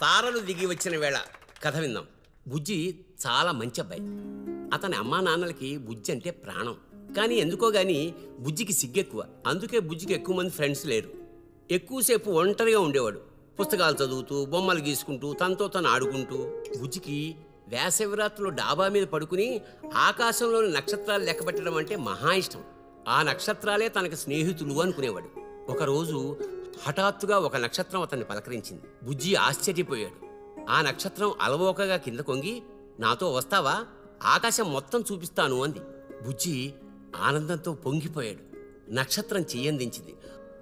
తారలు దిగి వచ్చిన వేళ కథ విందాం. బుజ్జి చాలా మంచి అబ్బాయి. అతని అమ్మా నాన్నలకి బుజ్జి అంటే ప్రాణం. కానీ ఎందుకో గాని బుజ్జికి సిగ్గెక్కువ. అందుకే బుజ్జికి ఎక్కువ మంది ఫ్రెండ్స్ లేరు. ఎక్కువసేపు ఒంటరిగా ఉండేవాడు. పుస్తకాలు చదువుతూ, బొమ్మలు గీసుకుంటూ, తనతో తను ఆడుకుంటూ. బుజ్జికి వేసవిరాత్రులు డాబా మీద పడుకుని ఆకాశంలోని నక్షత్రాలు లెక్కపెట్టడం అంటే మహా ఇష్టం. ఆ నక్షత్రాలే తనకు స్నేహితులు అనుకునేవాడు. ఒకరోజు హఠాత్తుగా ఒక నక్షత్రం అతన్ని పలకరించింది. బుజ్జి ఆశ్చర్యపోయాడు. ఆ నక్షత్రం అలవోకగా కింద కొంగి, నాతో వస్తావా, ఆకాశం మొత్తం చూపిస్తాను అంది. బుజ్జి ఆనందంతో పొంగిపోయాడు. నక్షత్రం చెయ్యందించింది.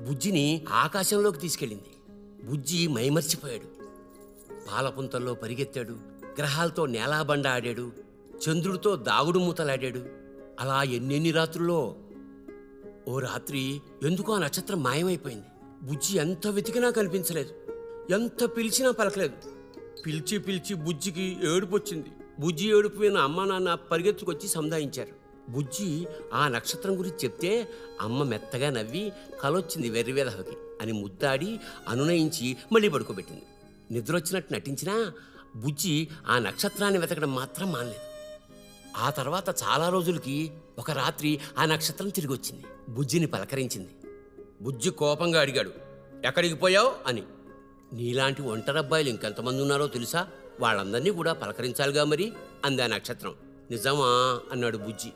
బుజ్జిని ఆకాశంలోకి తీసుకెళ్ళింది. బుజ్జి మైమర్చిపోయాడు. పాలపుంతల్లో పరిగెత్తాడు. గ్రహాలతో నేలాబండ ఆడాడు. చంద్రుడితో దాగుడు మూతలాడాడు. అలా ఎన్నెన్ని రాత్రుల్లో. ఓ రాత్రి ఎందుకో ఆ నక్షత్రం మాయమైపోయింది. బుజ్జి ఎంత వెతికినా కనిపించలేదు. ఎంత పిలిచినా పలకలేదు. పిలిచి పిలిచి బుజ్జికి ఏడుపు వచ్చింది. బుజ్జి ఏడుపు విన్న అమ్మ నాన్న పరిగెత్తుకొచ్చి సముదాయించారు. బుజ్జి ఆ నక్షత్రం గురించి చెప్తే అమ్మ మెత్తగా నవ్వి, కలొచ్చింది వెర్రివేధవకి అని ముద్దాడి అనునయించి మళ్ళీ పడుకోబెట్టింది. నిద్రొచ్చినట్టు నటించినా బుజ్జి ఆ నక్షత్రాన్ని వెతకడం మాత్రం మానలేదు. ఆ తర్వాత చాలా రోజులకి ఒక రాత్రి ఆ నక్షత్రం తిరిగి వచ్చింది. బుజ్జిని పలకరించింది. బుజ్జి కోపంగా అడిగాడు, ఎక్కడికి పోయావు అని. నీలాంటి ఒంటరబ్బాయిలు ఇంకెంతమంది ఉన్నారో తెలుసా, వాళ్ళందరినీ కూడా పలకరించాలిగా మరి అంది ఆ నక్షత్రం. నిజమా అన్నాడు బుజ్జి.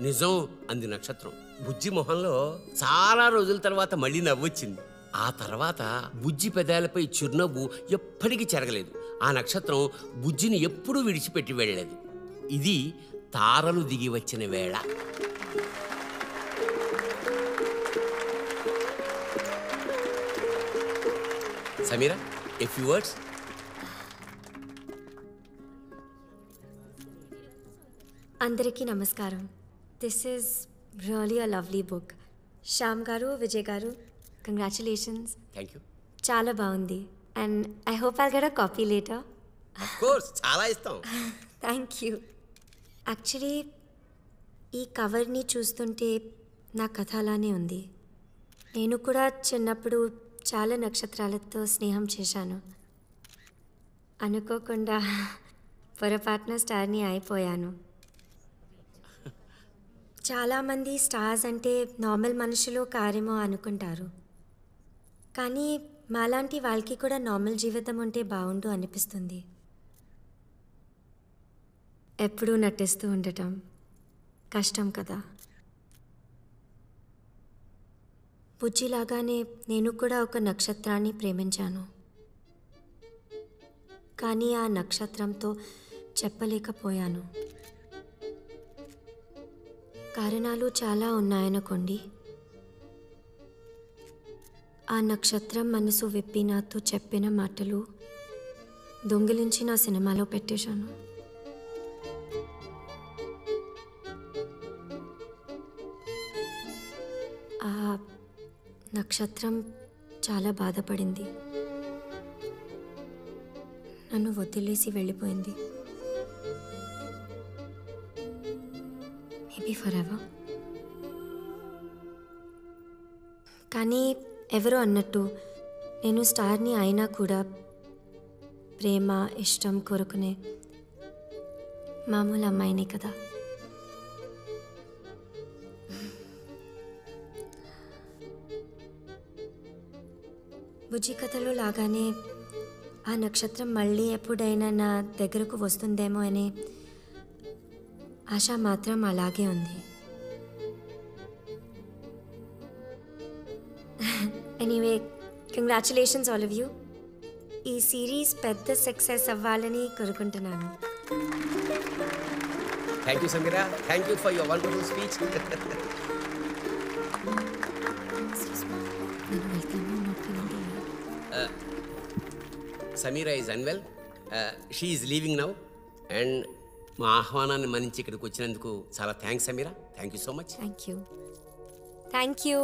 నిజం అంది నక్షత్రం. బుజ్జి మొహంలో చాలా రోజుల తర్వాత మళ్ళీ నవ్వొచ్చింది. ఆ తర్వాత బుజ్జి పెదాలపై చిరునవ్వు ఎప్పటికీ చెరగలేదు. ఆ నక్షత్రం బుజ్జిని ఎప్పుడూ విడిచిపెట్టి వెళ్ళలేదు. ఇది తారలు దిగి వచ్చిన వేళ. Sameera, a few words. అందరికీ నమస్కారం. This is really a lovely book. Shyam గారు, విజయ్ గారు, కంగ్రాచులేషన్స్. Thank you. చాలా బాగుంది. And I hope I'll get a copy later. Of course, చాలా ఇస్తాం. Thank you. యాక్చువల్లీ ఈ కవర్ని చూస్తుంటే నా కథ అలానే ఉంది. నేను కూడా చిన్నప్పుడు చాలా నక్షత్రాలతో స్నేహం చేశాను. అనుకోకుండా పొరపాటున స్టార్ని అయిపోయాను. చాలామంది స్టార్స్ అంటే నార్మల్ మనుషులు కారేమో అనుకుంటారు. కానీ మాలాంటి వాళ్ళకి కూడా నార్మల్ జీవితం ఉంటే బాగుండు అనిపిస్తుంది. ఎప్పుడూ నటిస్తూ ఉండటం కష్టం కదా. బుజ్జిలాగానే నేను కూడా ఒక నక్షత్రాన్ని ప్రేమించాను. కానీ ఆ నక్షత్రంతో చెప్పలేకపోయాను. కారణాలు చాలా ఉన్నాయనుకోండి. ఆ నక్షత్రం మనసు విప్పి నాతో చెప్పిన మాటలు దొంగిలించి నా సినిమాలో పెట్టేశాను. ఆ నక్షత్రం చాలా బాధపడింది. నన్ను వదిలేసి వెళ్ళిపోయింది. Maybe for ever. కానీ ఎవరో అన్నట్టు నేను స్టార్ని అయినా కూడా ప్రేమ, ఇష్టం కోరుకునే మామూలు అమ్మాయినే కదా. బుజ్జి కథలో లాగానే ఆ నక్షత్రం మళ్ళీ ఎప్పుడైనా నా దగ్గరకు వస్తుందేమో అనే ఆశ మాత్రం అలాగే ఉంది. Anyway, congratulations all of you. ఈ సిరీస్ పెద్ద సక్సెస్ అవ్వాలని కోరుకుంటున్నాను. Thank you Sameera. Thank you for your wonderful speech. Sameera is unwell. She is leaving now. And మా ఆహ్వానాన్ని మన్నించి ఇక్కడికి వచ్చినందుకు చాలా thanks Sameera. Thank you so much. Thank you.